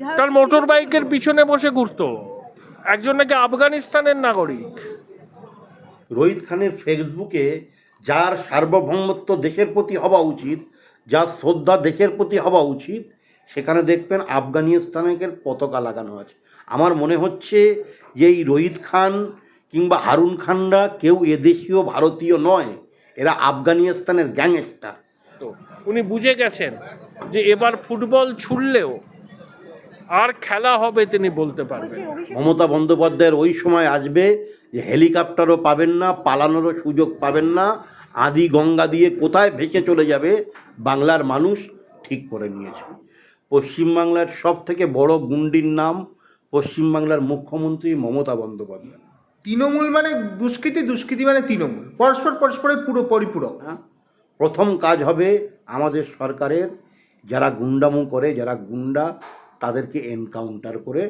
তার মোটর বাইকের পিছনে বসে ঘুরতো, একজন নাকি আফগানিস্তানের নাগরিক। রোহিত খানের ফেসবুকে যার সার্বভৌমত্ব দেশের প্রতি হওয়া উচিত, যার শ্রদ্ধা দেশের প্রতি হওয়া উচিত, সেখানে দেখবেন আফগানিস্তানের পতাকা লাগানো আছে। আমার মনে হচ্ছে যে এই রোহিত খান কিংবা হারুন খানরা কেউ এদেশীয় ভারতীয় নয়, এরা আফগানিস্তানের গ্যাংস্টার। তো উনি বুঝে গেছেন যে এবার ফুটবল ছুড়লেও আর খেলা হবে তিনি বলতে পারবেন। মমতা বন্দ্যোপাধ্যায়ের ওই সময় আসবে যে হেলিকপ্টারও পাবেন না, পালানোরও সুযোগ পাবেন না, আদি গঙ্গা দিয়ে কোথায় ভেসে চলে যাবে বাংলার মানুষ ঠিক করে নিয়েছে। পশ্চিমবাংলার সব থেকে বড় গুন্ডির নাম পশ্চিমবাংলার মুখ্যমন্ত্রী মমতা বন্দ্যোপাধ্যায়। তৃণমূল মানে দুষ্কৃতি, দুষ্কৃতি মানে তৃণমূল, পরস্পরের পুরো পরিপূরক। হ্যাঁ, প্রথম কাজ হবে আমাদের সরকারের যারা গুন্ডামো করে, যারা গুন্ডা, তাদেরকে এনকাউন্টার করে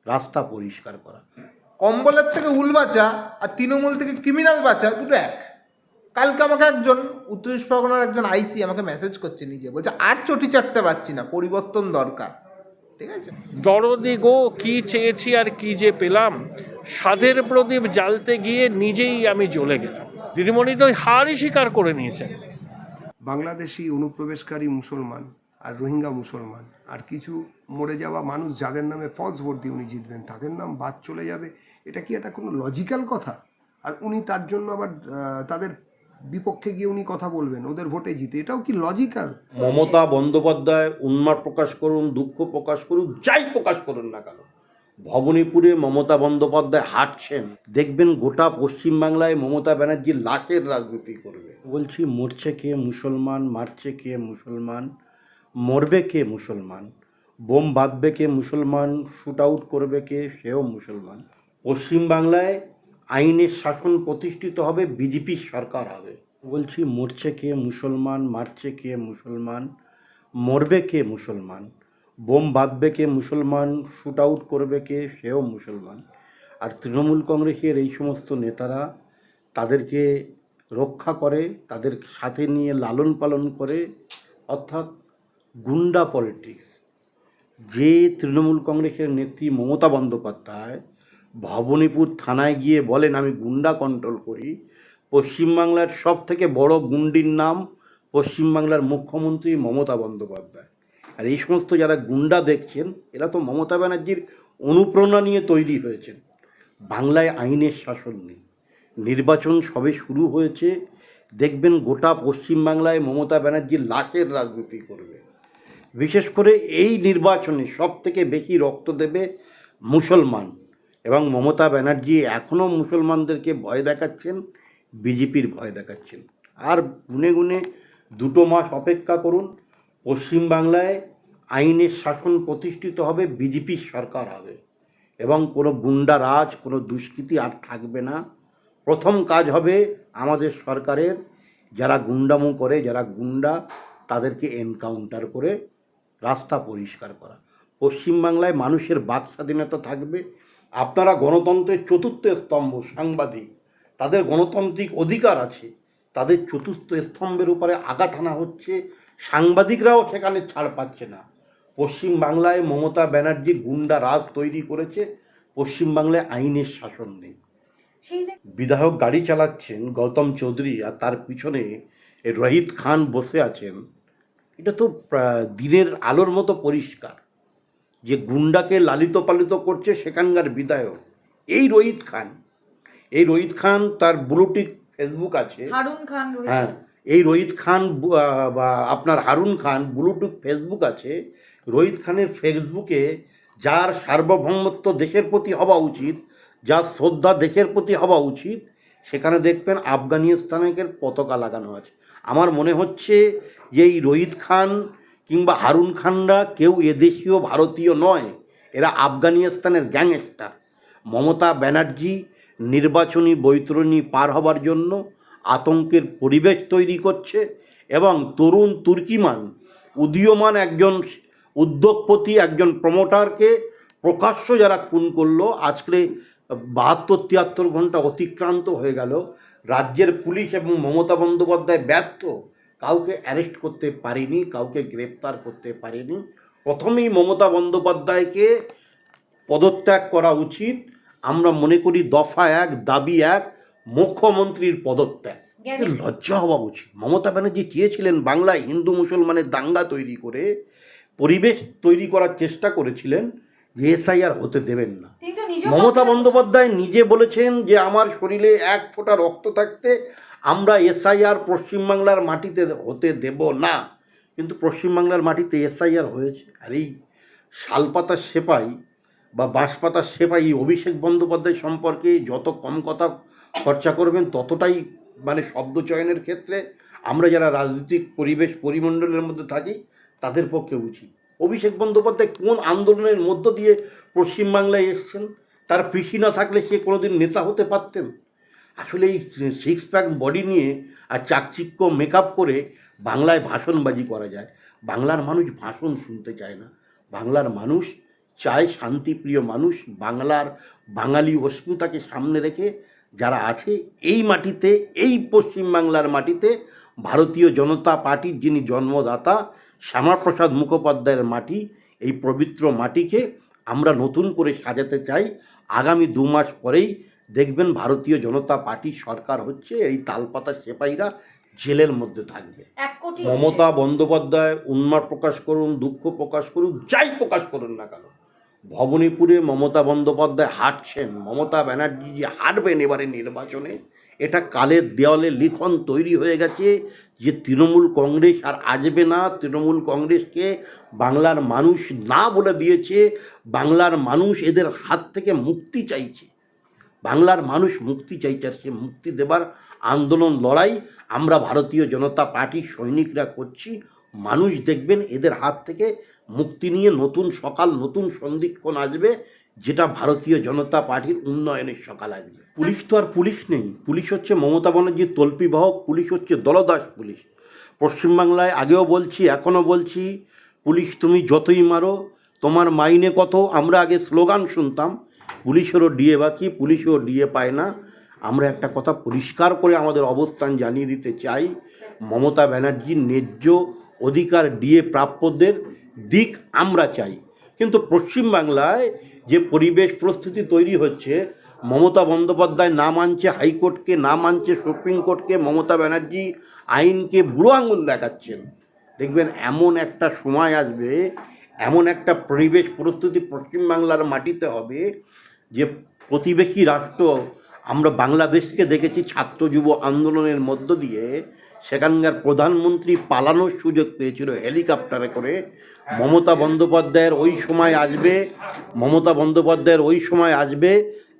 রাস্তা পরিষ্কার করা। কম্বলের থেকে উল বাঁচা আর তৃণমূল থেকে ক্রিমিনাল বাঁচা দুটো এক। কালকে আমাকে একজন উত্তর চব্বিশ পরগনার একজন আইসি আমাকে মেসেজ করছে নিজে, বলছে আর চটি চাটতে পারছি না, পরিবর্তন দরকার। ঠিক আছে, দরদি গো কি চেয়েছি আর কি যে পেলাম, সাধের প্রদীপ জ্বালতে গিয়ে নিজেই আমি জ্বলে গেলাম। দিদিমণি তো হারই স্বীকার করে নিয়েছেন। বাংলাদেশি অনুপ্রবেশকারী মুসলমান আর রোহিঙ্গা মুসলমান আর কিছু মরে যাওয়া মানুষ যাদের নামে ফলস ভোট দিয়ে উনি জিতবেন, তাদের নাম বাদ চলে যাবে, এটা কি একটা কোনো লজিক্যাল কথা? আর উনি তার জন্য আবার তাদের বিপক্ষে গিয়ে উনি কথা বলবেন ওদের ভোটে জিতে, এটাও কি লজিক্যাল? মমতা বন্দ্যোপাধ্যায় উন্মাদ প্রকাশ করুন, দুঃখ প্রকাশ করুন, যাই প্রকাশ করুন না কেন, ভবানীপুরে মমতা বন্দ্যোপাধ্যায় হাঁটছেন, দেখবেন গোটা পশ্চিমবাংলায় মমতা ব্যানার্জির লাশের রাজনীতি করবে। বলছি, মরছে কে মুসলমান, মারছে কে মুসলমান, মরবে কে মুসলমান, বোম বাঁধবে কে মুসলমান, শ্যুট আউট করবে কে সেও মুসলমান। পশ্চিমবাংলায় আইনের শাসন প্রতিষ্ঠিত হবে, বিজেপির সরকার হবে। বলছি, মরছে কে মুসলমান, মারছে কে মুসলমান, মরবে কে মুসলমান, বোম বাঁধবে কে মুসলমান, শ্যুট আউট করবে কে সেও মুসলমান। আর তৃণমূল কংগ্রেসের এই সমস্ত নেতারা তাদেরকে রক্ষা করে, তাদের সাথে নিয়ে লালন পালন করে, অর্থাৎ গুন্ডা পলিটিক্স। যে তৃণমূল কংগ্রেসের নেত্রী মমতা বন্দ্যোপাধ্যায় ভবানীপুর থানায় গিয়ে বলেন আমি গুন্ডা কন্ট্রোল করি, পশ্চিমবাংলার সব থেকে বড় গুন্ডির নাম পশ্চিমবাংলার মুখ্যমন্ত্রী মমতা বন্দ্যোপাধ্যায়। আর এই সমস্ত যারা গুন্ডা দেখছেন, এরা তো মমতা ব্যানার্জির অনুপ্রেরণা নিয়ে তৈরি হয়েছেন। বাংলায় আইনের শাসন নেই, নির্বাচন সবে শুরু হয়েছে, দেখবেন গোটা পশ্চিমবাংলায় মমতা ব্যানার্জির লাশের রাজনীতি করবে। বিশেষ করে এই নির্বাচনে সব থেকে বেশি রক্ত দেবে মুসলমান, এবং মমতা ব্যানার্জি এখনও মুসলমানদেরকে ভয় দেখাচ্ছেন, বিজেপির ভয় দেখাচ্ছেন। আর গুনে গুনে 2 মাস অপেক্ষা করুন, পশ্চিমবাংলায় আইনের শাসন প্রতিষ্ঠিত হবে, বিজেপির সরকার হবে, এবং কোনো গুন্ডা রাজ, কোনো দুষ্কৃতি আর থাকবে না। প্রথম কাজ হবে আমাদের সরকারের যারা গুন্ডামো করে, যারা গুন্ডা, তাদেরকে এনকাউন্টার করে রাস্তা পরিষ্কার করা। পশ্চিমবাংলায় মানুষের বাক স্বাধীনতা থাকবে। আপনারা গণতন্ত্রের চতুর্থ স্তম্ভ সাংবাদিক, তাদের গণতান্ত্রিক অধিকার আছে, তাদের চতুর্থ স্তম্ভের উপরে আঘাত আনা হচ্ছে, সাংবাদিকরাও সেখানে ছাড় পাচ্ছে না। পশ্চিমবাংলায় মমতা ব্যানার্জি গুন্ডা রাজ তৈরি করেছে, পশ্চিমবাংলায় আইনের শাসন নেই। বিধায়ক গাড়ি চালাচ্ছেন গৌতম চৌধুরী, আর তার পিছনে রোহিত খান বসে আছেন। এটা তো দিনের আলোর মতো পরিষ্কার যে গুন্ডাকে লালিত পালিত করছে সেখানকার বিধায়ক এই রোহিত খান। এই রোহিত খান, তার ব্লুটিক ফেসবুক আছে, হারুন খান। হ্যাঁ, এই রোহিত খান বা আপনার হারুন খান ব্লুটুথ ফেসবুক আছে। রোহিত খানের ফেসবুকে যার সার্বভৌমত্ব দেশের প্রতি হওয়া উচিত, যার শ্রদ্ধা দেশের প্রতি হওয়া উচিত, সেখানে দেখবেন আফগানিস্তানের পতাকা লাগানো আছে। আমার মনে হচ্ছে যে এই রোহিত খান কিংবা হারুন খানরা কেউ এদেশীয় ভারতীয় নয়, এরা আফগানিস্তানের গ্যাংস্টার। মমতা ব্যানার্জি নির্বাচনী বৈতরণী পার হবার জন্য আতঙ্কের পরিবেশ তৈরি করছে, এবং তরুণ তুর্কিমান উদীয়মান একজন উদ্যোগপতি, একজন প্রমোটারকে প্রকাশ্য যারা খুন করলো, আজকে 72-73 ঘন্টা অতিক্রান্ত হয়ে গেল, রাজ্যের পুলিশ এবং মমতা বন্দ্যোপাধ্যায় ব্যর্থ, কাউকে অ্যারেস্ট করতে পারেনি, কাউকে গ্রেপ্তার করতে পারেনি। প্রথমেই মমতা বন্দ্যোপাধ্যায়কে পদত্যাগ করা উচিত। আমরা মনে করি দফা 1 দাবি 1 মুখ্যমন্ত্রীর পদত্যাগ। লজ্জা হওয়া উচিত। মমতা ব্যানার্জি চেয়েছিলেন বাংলায় হিন্দু মুসলমানের দাঙ্গা তৈরি করে পরিবেশ তৈরি করার চেষ্টা করেছিলেন যে এসআইআর হতে দেবেন না। মমতা বন্দ্যোপাধ্যায় নিজে বলেছেন যে আমার শরীরে 1 ফোঁটা রক্ত থাকতে আমরা এসআইআর পশ্চিমবাংলার মাটিতে হতে দেব না। কিন্তু পশ্চিমবাংলার মাটিতে এসআইআর হয়েছে। আর এই শালপাতার সেপাই বা বাঁশপাতার সেপাই অভিষেক বন্দ্যোপাধ্যায় সম্পর্কে যত কম কথা খরচা করবেন ততটাই মানে শব্দ চয়নের ক্ষেত্রে আমরা যারা রাজনৈতিক পরিবেশ পরিমণ্ডলের মধ্যে থাকি তাদের পক্ষে উচিত। অভিষেক বন্দ্যোপাধ্যায় কোন আন্দোলনের মধ্য দিয়ে পশ্চিমবাংলায় এসেছেন? তার পিসি না থাকলে সে কোনোদিন নেতা হতে পারতেন? আসলে এই 6 প্যাক বডি নিয়ে আর চাকচিক্য মেকআপ করে বাংলায় ভাষণবাজি করা যায়। বাংলার মানুষ ভাষণ শুনতে চায় না। বাংলার মানুষ চায় শান্তিপ্রিয় মানুষ। বাঙালি অস্মিতাকে সামনে রেখে যারা আছে এই মাটিতে, এই পশ্চিমবাংলার মাটিতে ভারতীয় জনতা পার্টির যিনি জন্মদাতা শ্যামাপ্রসাদ মুখোপাধ্যায়ের মাটি, এই পবিত্র মাটিকে আমরা নতুন করে সাজাতে চাই। আগামী 2 মাস পরেই দেখবেন ভারতীয় জনতা পার্টির সরকার হচ্ছে, এই তালপাতা সেপাইরা জেলের মধ্যে থাকবে। মমতা বন্দ্যোপাধ্যায় উন্মাদ প্রকাশ করুন, দুঃখ প্রকাশ করুন, যাই প্রকাশ করুন না কেন, ভবানীপুরে মমতা বন্দ্যোপাধ্যায় হাঁটছেন। মমতা ব্যানার্জি যে হাঁটবেন এবারে নির্বাচনে, এটা কালের দেওয়ালে লিখন তৈরি হয়ে গেছে যে তৃণমূল কংগ্রেস আর আসবে না। তৃণমূল কংগ্রেসকে বাংলার মানুষ না বলে দিয়েছে। বাংলার মানুষ এদের হাত থেকে মুক্তি চাইছে। বাংলার মানুষ মুক্তি চাইছে, আর সে মুক্তি দেবার আন্দোলন লড়াই আমরা ভারতীয় জনতা পার্টির সৈনিকরা করছি। মানুষ দেখবেন এদের হাত থেকে মুক্তি নিয়ে নতুন সকাল, নতুন সন্ধিক্ষণ আসবে, যেটা ভারতীয় জনতা পার্টির উন্নয়নের সকাল আসবে। পুলিশ তো আর পুলিশ নেই। পুলিশ হচ্ছে মমতা ব্যানার্জির তল্পিবাহক। পুলিশ হচ্ছে দলদাস পুলিশ। পশ্চিমবাংলায় আগেও বলছি, এখনও বলছি, পুলিশ তুমি যতই মারো তোমার মাইনে কত। আমরা আগে স্লোগান শুনতাম, পুলিশেরও ডিএ বাকি, পুলিশও ডিএ পায় না। আমরা একটা কথা পরিষ্কার করে আমাদের অবস্থান জানিয়ে দিতে চাই, মমতা ব্যানার্জির ন্যায্য অধিকার ডিএ প্রাপ্যদের দিক আমরা চাই। কিন্তু পশ্চিমবাংলায় যে পরিবেশ পরিস্থিতি তৈরি হচ্ছে, মমতা বন্দ্যোপাধ্যায় না মানছে হাইকোর্টকে, না মানছে সুপ্রিম কোর্টকে, মমতা ব্যানার্জি আইনকে বুড়ো আঙুল দেখাচ্ছেন। দেখবেন এমন একটা সময় আসবে, এমন একটা পরিবেশ পরিস্থিতি পশ্চিমবাংলার মাটিতে হবে যে প্রতিবেশী রাষ্ট্র, আমরা বাংলাদেশকে দেখেছি ছাত্র যুব আন্দোলনের মধ্য দিয়ে সেখানকার প্রধানমন্ত্রী পালানোর সুযোগ পেয়েছিল হেলিকপ্টারে করে। মমতা বন্দ্যোপাধ্যায়ের ওই সময় আসবে, মমতা বন্দ্যোপাধ্যায়ের ওই সময় আসবে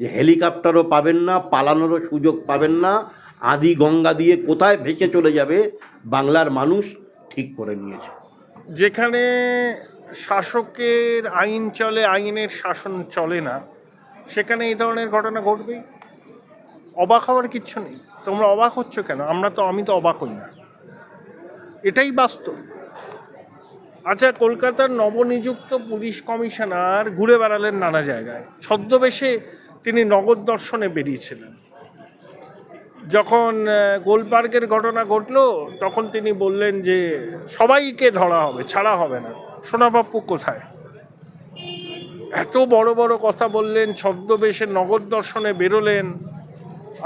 যে হেলিকপ্টারও পাবেন না, পালানোরও সুযোগ পাবেন না। আদি গঙ্গা দিয়ে কোথায় ভেসে চলে যাবে বাংলার মানুষ ঠিক করে নিয়েছে। যেখানে শাসকের আইন চলে, আইনের শাসন চলে না, সেখানে এই ধরনের ঘটনা ঘটবেই। অবাক হওয়ার কিচ্ছু নেই। তোমরা অবাক হচ্ছ কেন? আমি তো অবাক হই না, এটাই বাস্তব। আচ্ছা, কলকাতার নবনিযুক্ত পুলিশ কমিশনার ঘুরে বেড়ালেন নানা জায়গায়, ছদ্মবেশে তিনি নগর দর্শনে বেরিয়েছিলেন। যখন গোলপার্কের ঘটনা ঘটল তখন তিনি বললেন যে সবাইকে ধরা হবে, ছাড়া হবে না। সোনাবাপ্পু কোথায়? এত বড় বড় কথা বললেন, ছদ্মবেশে নগর দর্শনে বেরোলেন,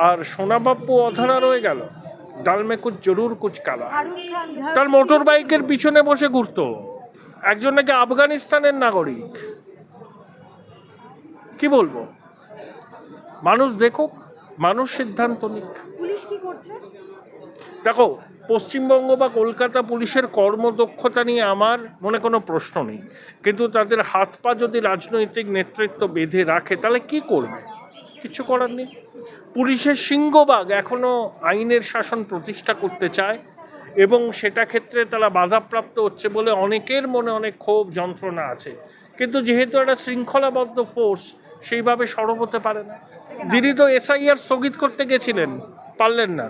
আর সোনাবাপ্পু অধরা রয়ে গেল। ডালমে কুচ জরুর কুচ কালা। তার মোটর বাইকের পিছনে বসে ঘুরতো একজন নাকি আফগানিস্তানের নাগরিক। কি বলবো? মানুষ দেখুক, মানুষ সিদ্ধান্ত নিক। পুলিশ কি করছে? দেখো, পশ্চিমবঙ্গ বা কলকাতা পুলিশের কর্মদক্ষতা নিয়ে আমার মনে কোনো প্রশ্ন নেই, কিন্তু তাদের হাত পা যদি রাজনৈতিক নেতৃত্ব বেঁধে রাখে তাহলে কি করবে? কিছু করার নেই। পুলিশের সিংহভাগ এখনও আইনের শাসন প্রতিষ্ঠা করতে চায়, এবং সেটা ক্ষেত্রে তারা বাধাপ্রাপ্ত হচ্ছে বলে অনেকের মনে অনেক ক্ষোভ যন্ত্রণা আছে। কিন্তু যেহেতু একটা শৃঙ্খলাবদ্ধ ফোর্স, সেইভাবে সরব হতে পারে না। দিদি তো এসআইআর স্থগিত করতে গেছিলেন, পারলেন না।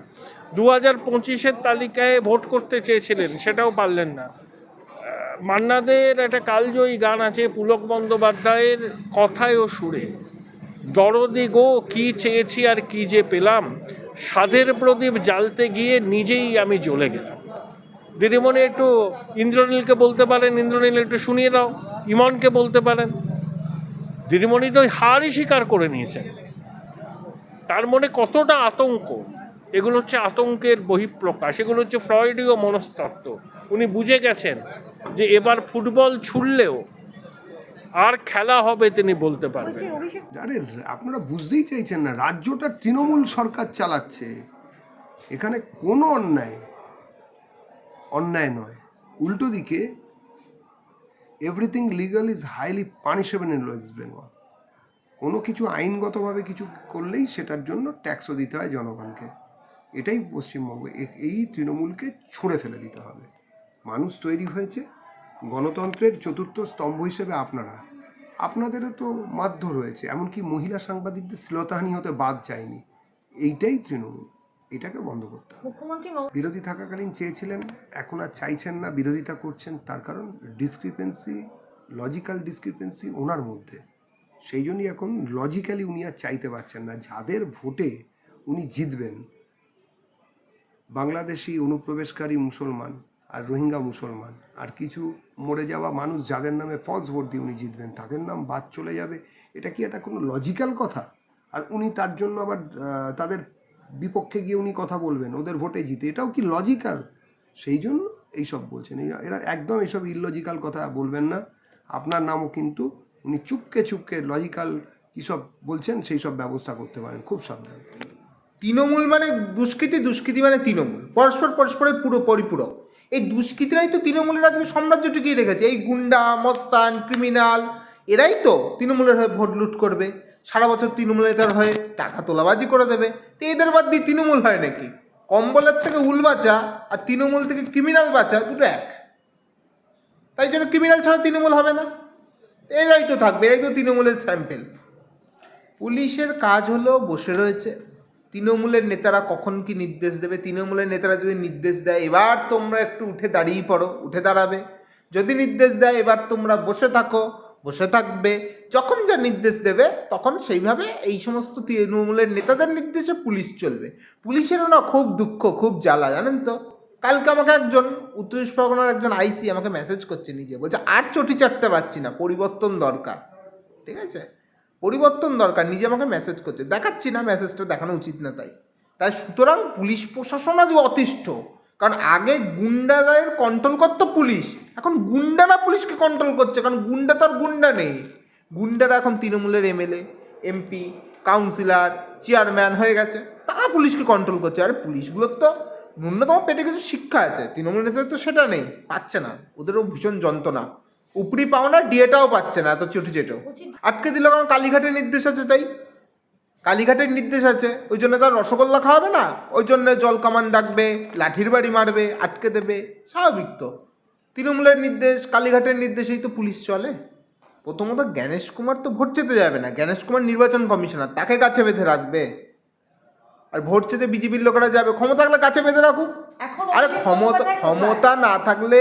2025-এর তালিকায় ভোট করতে চেয়েছিলেন, সেটাও পারলেন না। মান্নাদের একটা কালজয়ী গান আছে পুলক বন্দ্যোপাধ্যায়ের কথায় ও সুরে, দরদি গো কি চেয়েছি আর কি যে পেলাম, সাধের প্রদীপ জ্বালতে গিয়ে নিজেই আমি জ্বলে গেলাম। দিদিমণি একটু ইন্দ্রনীলকে বলতে পারেন, ইন্দ্রনীল একটু শুনিয়ে দাও, ইমনকে বলতে পারেন। দিদিমণি তো হারই স্বীকার করে নিয়েছেন। তার মনে কতটা আতঙ্ক, এগুলো হচ্ছে আতঙ্কের বহিঃপ্রকাশ, এগুলো হচ্ছে ফ্রয়েডীয় মনস্তত্ত্ব। উনি বুঝে গেছেন যে এবার ফুটবল ছুড়লেও আর খেলা হবে তিনি বলতে পারবেন। আরে আপনারা বুঝতেই চাইছেন না, রাজ্যটা তৃণমূল সরকার চালাচ্ছে, এখানে কোনো অন্যায় নয়। উল্টো দিকে everything legal is highly punishable in West Bengal. কোনো কিছু আইনগতভাবে কিছু করলেই সেটার জন্য ট্যাক্সও দিতে হয় জনগণকে। এটাই পশ্চিমবঙ্গ। এই তৃণমূলকে ছুঁড়ে ফেলে দিতে হবে। মানুষ তৈরি হয়েছে গণতন্ত্রের চতুর্থ স্তম্ভ হিসেবে আপনাদেরও তো মারধর হয়েছে, এমনকি মহিলা সাংবাদিকদের শ্লীলতাহানি হতে বাদ যায়নি। এইটাই তৃণমূল, এটাকে বন্ধ করতে হবে। বিরোধী থাকাকালীন চেয়েছিলেন, এখন আর চাইছেন না, বিরোধিতা করছেন। তার কারণ লজিক্যাল ডিসক্রিপেন্সি ওনার মধ্যে। সেই জন্যই এখন লজিক্যালি উনি আর চাইতে পারছেন না। যাদের ভোটে উনি জিতবেন, বাংলাদেশি অনুপ্রবেশকারী মুসলমান আর রোহিঙ্গা মুসলমান আর কিছু মরে যাওয়া মানুষ যাদের নামে ফলস ভোট দিয়ে উনি জিতবেন, তাদের নাম বাদ চলে যাবে। এটা কি একটা কোনো লজিক্যাল কথা? আর উনি তার জন্য আবার তাদের বিপক্ষে গিয়ে উনি কথা বলবেন, ওদের ভোটে জিতে, এটাও কি লজিক্যাল? সেই জন্য এইসব বলছেন। এরা একদম এইসব ইললজিক্যাল কথা বলবেন না। আপনার নামও কিন্তু উনি চুপকে লজিক্যাল কী সব বলছেন সেই সব ব্যবস্থা করতে পারেন, খুব সাবধান। তৃণমূল মানে দুষ্কৃতি মানে তৃণমূল, পরস্পরের পুরো পরিপূরক। এই দুষ্কৃতীরাই তো তৃণমূলের আজকে সাম্রাজ্য টিকিয়ে রেখেছে। এই গুন্ডা, মস্তান, ক্রিমিনাল, এরাই তো তৃণমূলের হয়ে ভোট লুট করবে, সারা বছর তৃণমূল নেতার হয়ে টাকা তোলাবাজি করে দেবে। তো এদের বাদ দিয়ে তৃণমূল হয় নাকি? কম্বলের থেকে উল বাঁচা আর তৃণমূল থেকে ক্রিমিনাল বাঁচা দুটো এক। তাই জন্য ক্রিমিনাল ছাড়া তৃণমূল হবে না। এরাই তো থাকবে, এরাই তো তৃণমূলের স্যাম্পেল। পুলিশের কাজ হলো বসে রয়েছে, তৃণমূলের নেতারা কখন কি নির্দেশ দেবে। তৃণমূলের নেতারা যদি নির্দেশ দেয় এবার তোমরা একটু উঠে দাঁড়িয়ে পড়ো, উঠে দাঁড়াবে। যদি নির্দেশ দেয় এবার তোমরা বসে থাকো, বসে থাকবে। যখন যা নির্দেশ দেবে তখন সেইভাবে এই সমস্ত তৃণমূলের নেতাদের নির্দেশে পুলিশ চলবে। পুলিশেরও না খুব দুঃখ, খুব জ্বালা, জানেন তো। কালকে আমাকে একজন উত্তর চব্বিশ পরগনার একজন আইসি আমাকে মেসেজ করছে নিজে, বলছে আর চটি চাটতে পারছি না, পরিবর্তন দরকার। ঠিক আছে, পরিবর্তন দরকার, নিজে আমাকে মেসেজ করছে। দেখাচ্ছি না, মেসেজটা দেখানো উচিত না। তাই সুতরাং পুলিশ প্রশাসন আজ অতিষ্ঠ। কারণ আগে গুন্ডাদের কন্ট্রোল করতো পুলিশ, এখন গুন্ডারা পুলিশকে কন্ট্রোল করছে। কারণ গুন্ডা তো আর গুন্ডা নেই, গুন্ডারা এখন তৃণমূলের এমএলএ, এমপি, কাউন্সিলর, চেয়ারম্যান হয়ে গেছে, তারা পুলিশকে কন্ট্রোল করছে। আর পুলিশগুলোর তো ন্যূনতম পেটে কিছু শিক্ষা আছে, তৃণমূল নেতাদের তো সেটা নেই, পাচ্ছে না। ওদেরও ভীষণ যন্ত্রণা, উপরি পাওনা ডিএটাও পাচ্ছে না, এত চটি চেটেও আটকে দিল। কারণ কালীঘাটের নির্দেশ আছে, তাই কালীঘাটের নির্দেশ আছে, ওই জন্য তার রসগোল্লা খাওয়াবে না, ওই জন্য জল কামান ডাকবে, লাঠির বাড়ি মারবে, আটকে দেবে, স্বাভাবিক তো। তৃণমূলের নির্দেশ, কালীঘাটের নির্দেশেই তো পুলিশ চলে। প্রথমত জ্ঞানেশ কুমার তো ভোট চেতে যাবে না, জ্ঞানেশ কুমার নির্বাচন কমিশনার, তাকে কাছে বেঁধে রাখবে। আর ভোট চেতে বিজেপির লোকেরা যাবে, ক্ষমতা থাকলে কাছে বেঁধে রাখুক। আরে ক্ষমতা না থাকলে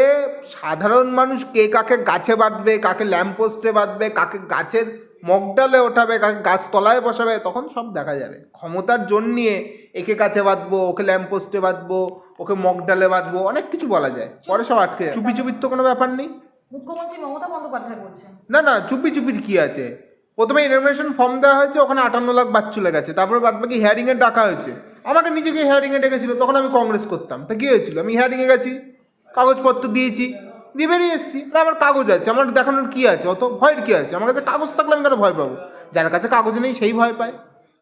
সাধারণ মানুষ কে কাকে গাছে বাঁধবে, কাকে ল্যাম্পপোস্টে বাঁধবে, কাকে গাছের মগডালে ওঠাবে, কাকে গাছ তলায় বসাবে, তখন সব দেখা যাবে। ক্ষমতার জোর নিয়ে একে গাছে বাঁধবো, ওকে ল্যাম্পপোস্টে বাঁধবো, ওকে মগডালে বাঁধবো, অনেক কিছু বলা যায়, পরে সব আটকে যায়। চুপির তো কোনো ব্যাপার নেই। মুখ্যমন্ত্রী মমতা বন্দ্যোপাধ্যায় বলছেন না চুপির কি আছে। প্রথমে ইনফরমেশন ফর্ম দেওয়া হয়েছে, ওখানে 58 লাখ বাদ চলে গেছে। তারপরে বাদ বাকি হিয়ারিংয়ে ডাকা হয়েছে। আমাকে নিজেকে হিয়ারিংয়ে ডেকেছিল, তখন আমি কংগ্রেস করতাম। তা কী হয়েছিল? আমি হিয়ারিংয়ে গেছি, কাগজপত্র দিয়েছি, দিয়ে বেরিয়ে এসেছি। না আমার কাগজ আছে, আমার দেখানোর কী আছে, অত ভয়ের কী আছে? আমার কাছে কাগজ থাকলে আমি কেন ভয় পাবো? যার কাছে কাগজ নেই সেই ভয় পায়।